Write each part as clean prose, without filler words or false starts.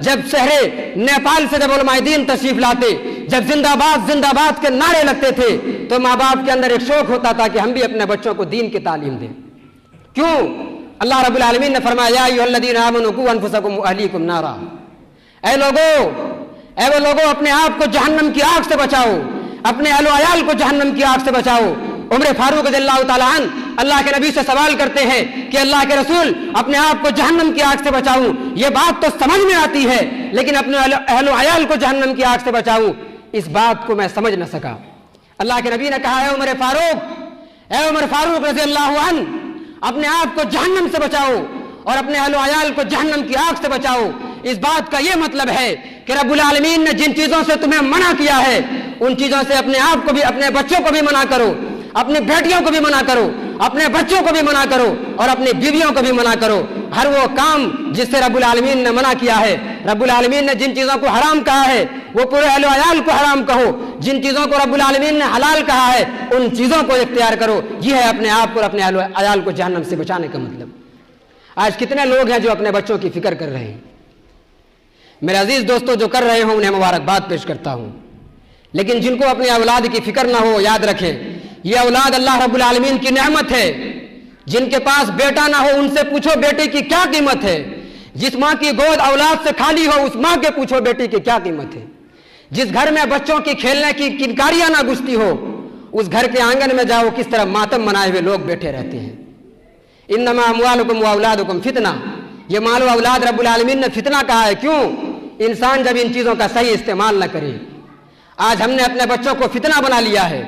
جب شہر نیپال سے جب علماء دین تشریف لاتے، جب زندہ باد کے نعرے لگتے تھے، تو ماں باپ کے اندر ایک شوق ہوتا تھا کہ ہم بھی اپنے بچوں کو دین کی تعلیم دیں۔ کیوں؟ اللہ رب العالمین نے فرمایا یا ایھا الذین آمنوا قوا انفسکم واہلیکم نارا، اے وہ لوگوں اپنے آپ کو جہنم کی آگ سے بچاؤ، اپنے اہل و عیال کو جہنم کی آگ سے بچاؤ۔ عمر فاروق رضی اللہ تعالیٰ عنہ اللہ کے نبی سے سوال کرتے ہیں کہ اللہ کے رسول اپنے آپ کو جہنم کی آگ سے بچاؤں، یہ بات تو سمجھ میں آتی ہے، لیکن اپنے اہل و عیال کو جہنم کی آگ سے بچاؤں، اس بات کو میں سمجھ نہ سکا۔ اللہ کے نبی نے کہا اے عمر فاروق رضی اللہ عنہ، اپنے آپ کو جہنم سے بچاؤ اور اپنے اہل و عیال کو جہنم کی آگ سے بچاؤ۔ اس بات کا یہ مطلب ہے کہ رب العالمین نے جن چیزوں سے تمہیں منع کیا ہے ان چیزوں سے اپنے آپ کو بھی، اپنے بچوں کو بھی منع کرو، اپنی بیٹیوں کو بھی منع کرو، اپنے بچوں کو بھی منع کرو اور اپنی بیویوں کو بھی منع کرو۔ ہر وہ کام جس سے رب العالمین نے منع کیا ہے، رب العالمین نے جن چیزوں کو حرام کہا ہے وہ پورے اہل و عیال کو حرام کہو، جن چیزوں کو رب العالمین نے حلال کہا ہے ان چیزوں کو اختیار کرو۔ یہ ہے اپنے آپ کو اور اپنے اہل و عیال کو جہنم سے بچانے کا مطلب۔ آج کتنے لوگ ہیں جو اپنے بچوں کی فکر کر رہے ہیں؟ میرے عزیز دوستو، جو کر رہے ہوں انہیں مبارکباد پیش کرتا ہوں، لیکن جن کو اپنی اولاد کی فکر نہ ہو، یاد رکھیں یہ اولاد اللہ رب العالمین کی نعمت ہے۔ جن کے پاس بیٹا نہ ہو ان سے پوچھو بیٹے کی کیا قیمت ہے۔ جس ماں کی گود اولاد سے خالی ہو اس ماں کے پوچھو بیٹی کی کیا قیمت ہے۔ جس گھر میں بچوں کی کھیلنے کی کنکاریاں نہ گھستی ہو اس گھر کے آنگن میں جاؤ کس طرح ماتم منائے ہوئے لوگ بیٹھے رہتے ہیں۔ انما اموالکم واولادکم فتنہ، یہ مال و اولاد رب العالمین نے فتنہ کہا ہے۔ کیوں؟ انسان جب ان چیزوں کا صحیح استعمال نہ کرے۔ آج ہم نے اپنے بچوں کو فتنہ بنا لیا ہے،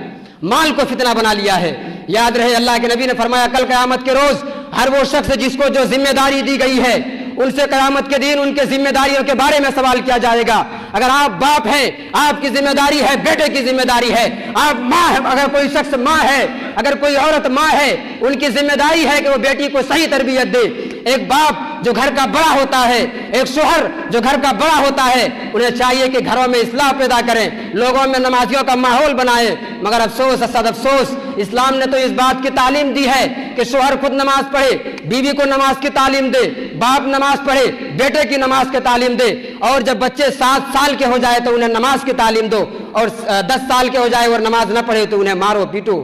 مال کو فتنہ بنا لیا ہے۔ یاد رہے اللہ کے نبی نے فرمایا کل قیامت کے روز ہر وہ شخص جس کو جو ذمہ داری دی گئی ہے ان سے قیامت کے دن ان کے ذمہ داریوں کے بارے میں سوال کیا جائے گا۔ اگر آپ باپ ہیں آپ کی ذمہ داری ہے بیٹے کی ذمہ داری ہے، آپ ماں ہے اگر کوئی شخص ماں ہے، اگر کوئی عورت ماں ہے ان کی ذمہ داری ہے کہ وہ بیٹی کو صحیح تربیت دے۔ ایک باپ جو گھر کا بڑا ہوتا ہے، ایک شوہر جو گھر کا بڑا ہوتا ہے، انہیں چاہیے کہ گھروں میں اصلاح پیدا کریں، لوگوں میں نمازیوں کا ماحول بنائیں۔ مگر افسوس اسد افسوس، اسلام نے تو اس بات کی تعلیم دی ہے کہ شوہر خود نماز پڑھے، بیوی کو نماز کی تعلیم دے، باپ نماز پڑھے، بیٹے کی نماز کی تعلیم دے، اور جب بچے 7 سال کے ہو جائے تو انہیں نماز کی تعلیم دو، اور 10 سال کے ہو جائے اور نماز نہ پڑھے تو انہیں مارو پیٹو۔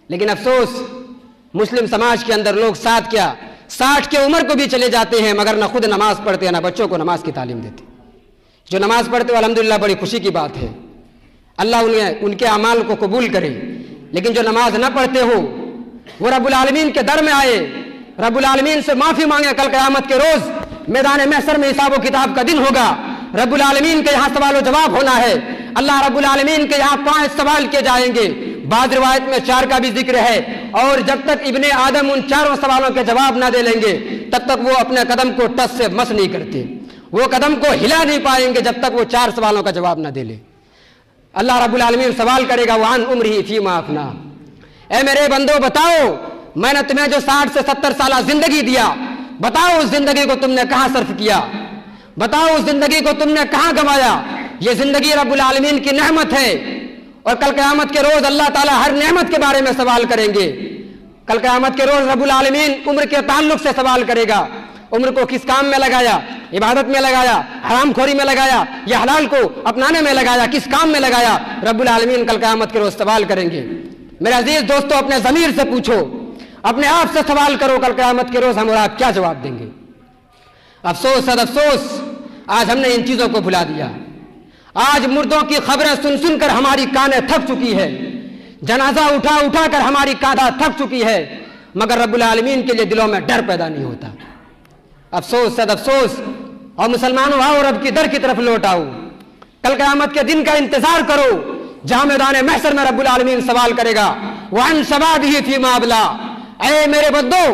لیکن افسوس مسلم سماج کے اندر لوگ 60 کی عمر کو بھی چلے جاتے ہیں مگر نہ خود نماز پڑھتے ہیں نہ بچوں کو نماز کی تعلیم دیتے۔ جو نماز پڑھتے ہو الحمدللہ بڑی خوشی کی بات ہے، اللہ ان کے اعمال کو قبول کرے، لیکن جو نماز نہ پڑھتے ہو وہ رب العالمین کے در میں آئے، رب العالمین سے معافی مانگے۔ کل قیامت کے روز میدان محشر میں حساب و کتاب کا دن ہوگا، رب العالمین کے یہاں سوال و جواب ہونا ہے۔ اللہ رب العالمین کے یہاں 5 سوال کیے جائیں گے، بعض روایت میں 4 کا بھی ذکر ہے، اور جب تک ابن آدم ان 4 سوالوں کے جواب نہ دے لیں گے تب تک وہ اپنے قدم کو ٹس سے مس نہیں کرتے، وہ قدم کو ہلا نہیں پائیں گے جب تک وہ 4 سوالوں کا جواب نہ دے لے۔ اللہ رب العالمین سوال کرے گا وعن عمرہ فیما افنا، اے میرے بندو بتاؤ میں نے تمہیں جو 60 سے 70 سالہ زندگی دیا، بتاؤ اس زندگی کو تم نے کہاں صرف کیا، بتاؤ اس زندگی کو تم نے کہاں گنوایا۔ یہ زندگی رب العالمین کی نعمت ہے، اور کل قیامت کے روز اللہ تعالیٰ ہر نعمت کے بارے میں سوال کریں گے۔ کل قیامت کے روز رب العالمین عمر کے تعلق سے سوال کرے گا، عمر کو کس کام میں لگایا، عبادت میں لگایا، حرام خوری میں لگایا، یا حلال کو اپنانے میں لگایا، کس کام میں لگایا، رب العالمین کل قیامت کے روز سوال کریں گے۔ میرے عزیز دوستو اپنے ضمیر سے پوچھو، اپنے آپ سے سوال کرو کل قیامت کے روز ہم اور آپ کیا جواب دیں گے۔ افسوس صد افسوس آج ہم نے ان چیزوں کو بھلا دیا۔ آج مردوں کی خبریں سن سن کر ہماری کانیں تھک چکی ہے، جنازہ اٹھا اٹھا کر ہماری کاندھا تھک چکی ہے، مگر رب العالمین کے لیے دلوں میں ڈر پیدا نہیں ہوتا۔ افسوس صد افسوس، اور مسلمانوں آؤ رب کی در کی طرف لوٹ آؤ، کل قیامت کے دن کا انتظار کرو جہاں میدان محشر میں رب العالمین سوال کرے گا وعن شبابہ فیما ابلا، اے میرے بندو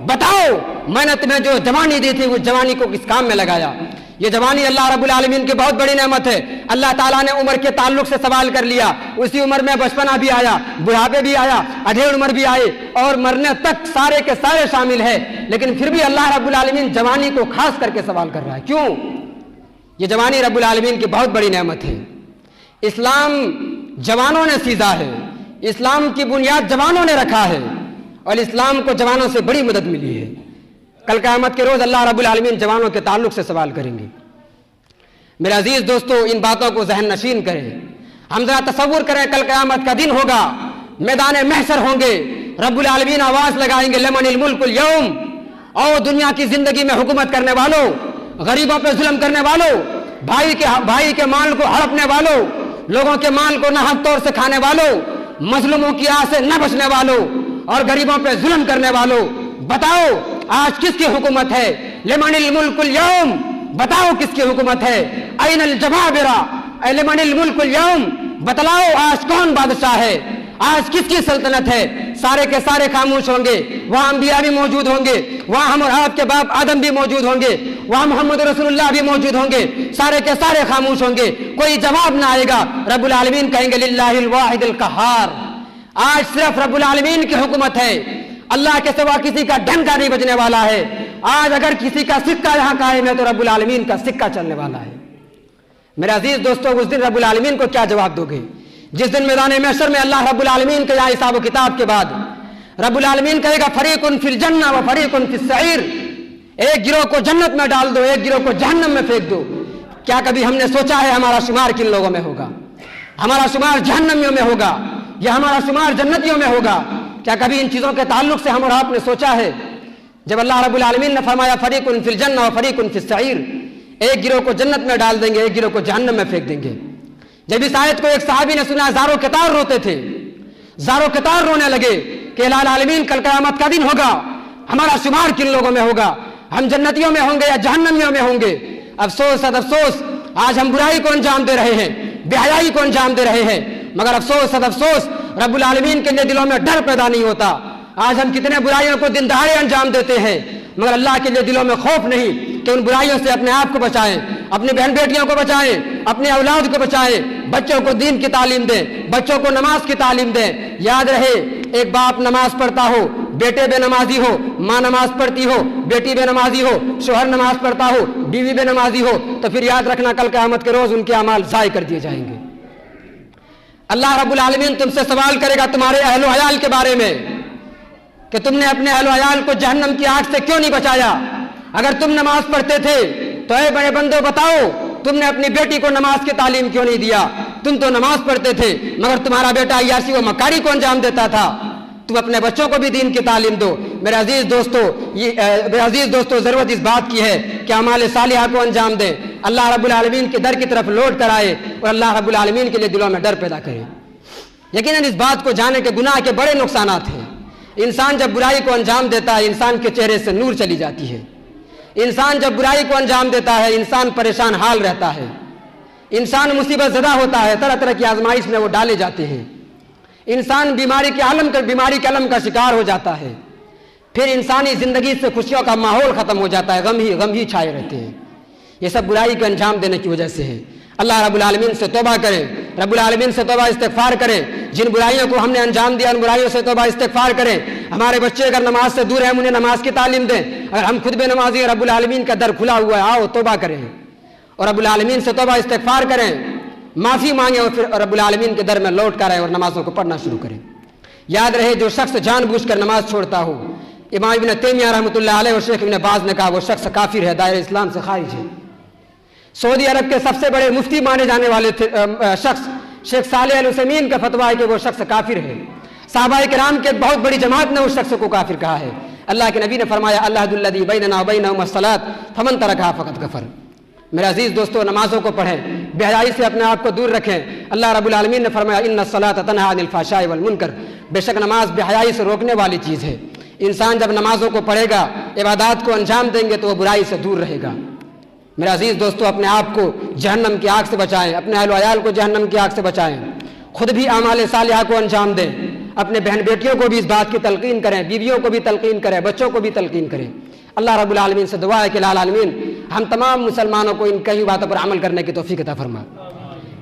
بتاؤ میں نے تمہیں جو جوانی دی تھی وہ جوانی کو کس کام میں لگایا۔ یہ جوانی اللہ رب العالمین کی بہت بڑی نعمت ہے۔ اللہ تعالیٰ نے عمر کے تعلق سے سوال کر لیا، اسی عمر میں بچپنا بھی آیا، بڑھاپے بھی آیا، ادھیڑ عمر بھی آئے، اور مرنے تک سارے کے سارے شامل ہے، لیکن پھر بھی اللہ رب العالمین جوانی کو خاص کر کے سوال کر رہا ہے۔ کیوں؟ یہ جوانی رب العالمین کی بہت بڑی نعمت ہے۔ اسلام جوانوں نے سیدھا ہے، اسلام کی بنیاد جوانوں نے رکھا ہے، اور اسلام کو جوانوں سے بڑی مدد ملی ہے۔ کل قیامت کے روز اللہ رب العالمین جوانوں کے تعلق سے سوال کریں گے۔ میرے عزیز دوستو ان باتوں کو ذہن نشین کریں. ہم ذرا تصور کریں کل قیامت کا دن ہوگا, میدان محشر ہوں گے, رب العالمین آواز لگائیں گے لمن الملک اليوم, اور دنیا کی زندگی میں حکومت کرنے والوں, غریبوں پہ ظلم کرنے والوں, بھائی کے مال کو ہڑپنے والوں, لوگوں کے مال کو ناحق طور سے کھانے والوں, مظلوموں کی آہ سے نہ بچنے والوں اور غریبوں پہ ظلم کرنے والوں, بتاؤ آج کس کی حکومت ہے؟ لمن الملک اليوم, بتاؤ کس کی حکومت ہے؟ این الجبابرہ لمن الملک اليوم, بتلاؤ آج کون بادشاہ ہے, آج کس کی سلطنت ہے؟ سارے کے سارے خاموش ہوں گے, وہاں انبیاء بھی موجود ہوں گے, وہاں ہم اور آپ کے باپ آدم بھی موجود ہوں گے, وہاں محمد رسول اللہ بھی موجود ہوں گے, سارے کے سارے خاموش ہوں گے, کوئی جواب نہ آئے گا. رب العالمین کہیں گے للہ الواحد القہار, آج صرف رب العالمین کی حکومت ہے, اللہ کے سوا کسی کا ڈنکا نہیں بجنے والا ہے. آج اگر کسی کا سکہ یہاں قائم ہے تو رب العالمین کا سکہ چلنے والا ہے. میرے عزیز دوستو, اس دن رب العالمین کو کیا جواب دو گے؟ جس دن میدان محشر میں اللہ رب العالمین کے یہاں حساب و کتاب کے بعد رب العالمین کہے گا فریق فی الجنہ و فریق فی السعیر, ایک گروہ کو جنت میں ڈال دو, ایک گروہ کو جہنم میں پھینک دو. کیا کبھی ہم نے سوچا ہے ہمارا شمار کن لوگوں میں ہوگا؟ ہمارا شمار جہنمیوں میں ہوگا یا ہمارا شمار جنتیوں میں ہوگا؟ کیا کبھی ان چیزوں کے تعلق سے ہم اور آپ نے سوچا ہے؟ جب اللہ رب العالمین نے فرمایا فریق فی الجنہ و فریق فی السعیر, ایک گروہ کو جنت میں ڈال دیں گے, ایک گروہ کو جہنم میں پھینک دیں گے. جب اس آیت کو ایک صحابی نے سنا, زاروں قطار روتے تھے, زاروں قطار رونے لگے کہ الہ العالمین کل قیامت کا دن ہوگا, ہمارا شمار کن لوگوں میں ہوگا, ہم جنتیوں میں ہوں گے یا جہنمیوں میں ہوں گے؟ افسوس افسوس, آج ہم برائی کو انجام دے رہے ہیں, بے حیائی کو انجام دے رہے ہیں, مگر افسوس افسوس رب العالمین کے لیے دلوں میں ڈر پیدا نہیں ہوتا. آج ہم کتنے برائیوں کو دن دہاڑے انجام دیتے ہیں, مگر اللہ کے لیے دلوں میں خوف نہیں کہ ان برائیوں سے اپنے آپ کو بچائیں, اپنی بہن بیٹیوں کو بچائیں, اپنے اولاد کو بچائیں, بچوں کو دین کی تعلیم دیں, بچوں کو نماز کی تعلیم دیں. یاد رہے, ایک باپ نماز پڑھتا ہو, بیٹے بے نمازی ہو, ماں نماز پڑھتی ہو, بیٹی بے نمازی ہو, شوہر نماز پڑھتا ہو, بیوی بے نمازی ہو, تو پھر یاد رکھنا کل قیامت کے روز ان کے اعمال ضائع کر دیے جائیں گے. اللہ رب العالمین تم سے سوال کرے گا تمہارے اہل و عیال کے بارے میں کہ تم نے اپنے اہل و عیال کو جہنم کی آگ سے کیوں نہیں بچایا؟ اگر تم نماز پڑھتے تھے تو اے بڑے بندو بتاؤ, تم نے اپنی بیٹی کو نماز کی تعلیم کیوں نہیں دیا؟ تم تو نماز پڑھتے تھے, مگر تمہارا بیٹا عیاشی و مکاری کو انجام دیتا تھا. تم اپنے بچوں کو بھی دین کی تعلیم دو. میرے عزیز دوستو, ضرورت اس بات کی ہے کہ اعمال صالحہ کو انجام دیں, اللہ رب العالمین کے در کی طرف لوٹ کر آئے اور اللہ رب العالمین کے لیے دلوں میں ڈر پیدا کرے. یقیناً اس بات کو جانے کہ گناہ کے بڑے نقصانات ہیں. انسان جب برائی کو انجام دیتا ہے, انسان کے چہرے سے نور چلی جاتی ہے. انسان جب برائی کو انجام دیتا ہے, انسان پریشان حال رہتا ہے, انسان مصیبت زدہ ہوتا ہے, طرح طرح کی آزمائش میں وہ ڈالے جاتے ہیں, انسان بیماری کے علم کا شکار ہو جاتا ہے. پھر انسانی زندگی سے خوشیوں کا ماحول ختم ہو جاتا ہے, غم ہی چھائے رہتے ہیں. یہ سب برائی کو انجام دینے کی وجہ سے ہے. اللہ رب العالمین سے توبہ کریں, رب العالمین سے توبہ استغفار کریں. جن برائیوں کو ہم نے انجام دیا ان برائیوں سے توبہ استغفار کریں. ہمارے بچے اگر نماز سے دور ہیں, انہیں نماز کی تعلیم دیں. اگر ہم خود بے نمازی ہیں, رب العالمین کا در کھلا ہوا ہے, آؤ توبہ کریں اور رب العالمین سے توبہ استغفار کریں, معافی مانگیں اور پھر رب العالمین کے در میں لوٹ کر آئیں اور نمازوں کو پڑھنا شروع کریں. یاد رہے, جو شخص جان بوجھ کر نماز چھوڑتا ہو, امام ابن تیمیہ رحمۃ اللہ علیہ اور شیخ ابن باز نے کہا وہ شخص کافر ہے, دائرہ اسلام سے خارج ہے. سعودی عرب کے سب سے بڑے مفتی مانے جانے والے شخص شیخ صالح العثیمین کا فتویٰ ہے کہ وہ شخص کافر ہے. صحابہ کرام کے بہت بڑی جماعت نے اس شخص کو کافر کہا ہے. اللہ کے نبی نے فرمایا العہد الذی بیننا وبینہم الصلاۃ فمن ترکھا فقد کفر. میرے عزیز دوستو, نمازوں کو پڑھیں, بے حیائی سے اپنے آپ کو دور رکھیں. اللہ رب العالمین نے فرمایا ان الصلاۃ تنہی عن الفحشاء والمنکر, بے شک نماز بے حیائی سے روکنے والی چیز ہے. انسان جب نمازوں کو پڑھے گا, عبادات کو انجام دیں گے تو وہ برائی سے دور رہے گا. میرے عزیز دوستو, اپنے آپ کو جہنم کی آگ سے بچائیں, اپنے اہل و عیال کو جہنم کی آگ سے بچائیں, خود بھی اعمال صالحہ کو انجام دیں, اپنے بہن بیٹیوں کو بھی اس بات کی تلقین کریں, بیویوں کو بھی تلقین کریں, بچوں کو بھی تلقین کریں. اللہ رب العالمین سے دعا ہے کہ الہ العالمین ہم تمام مسلمانوں کو ان کئی باتوں پر عمل کرنے کی توفیق عطا فرما.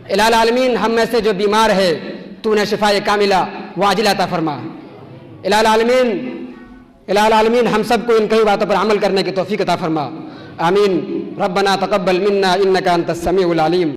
الہ العالمین ہم میں سے جو بیمار ہے تو انہیں شفائے کاملہ وعاجلہ عطا فرما. الہ العالمین ہم سب کو ان کئی باتوں پر عمل کرنے کی توفیق عطا فرما. آمین. ربنا تقبل منا انک انت السمیع العلیم.